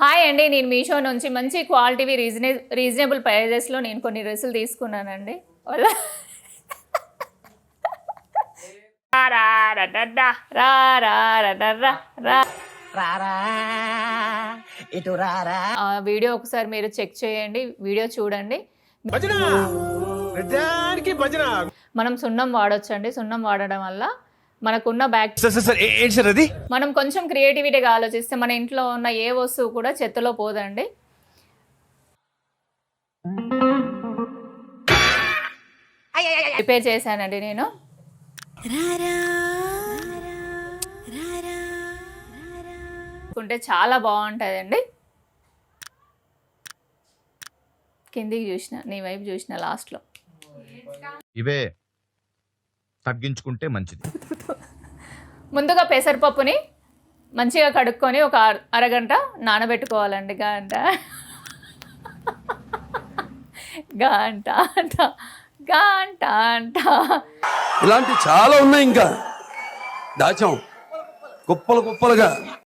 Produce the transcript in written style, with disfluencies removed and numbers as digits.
Hi అండి, నేను మీషో నుంచి మంచి క్వాలిటీవి రీజనబుల్ ప్రైజెస్లో నేను కొన్ని డ్రెస్సులు తీసుకున్నానండి. వీడియో ఒకసారి మీరు చెక్ చేయండి, వీడియో చూడండి. మనం సున్నం వాడొచ్చండి. సున్నం వాడడం వల్ల మనకున్న మనం కొంచెం క్రియేటివిటీగా ఆలోచిస్తే మన ఇంట్లో ఉన్న ఏ వస్తువు కూడా చెత్తలో పోదండి. ప్రిపేర్ చేశానండి నేను. చాలా బాగుంటుందండి. కిందికి చూసిన, నీ వైపు చూసిన లాస్ట్లో. ఇవే తగ్గించుకుంటే మంచిది. ముందుగా పెసరపప్పుని మంచిగా కడుక్కొని ఒక అరగంట నానబెట్టుకోవాలండి. గంట గంట గంట అంట ఇలాంటి చాలా ఉన్నాయి, ఇంకా దాచాం కుప్పలు కుప్పలుగా.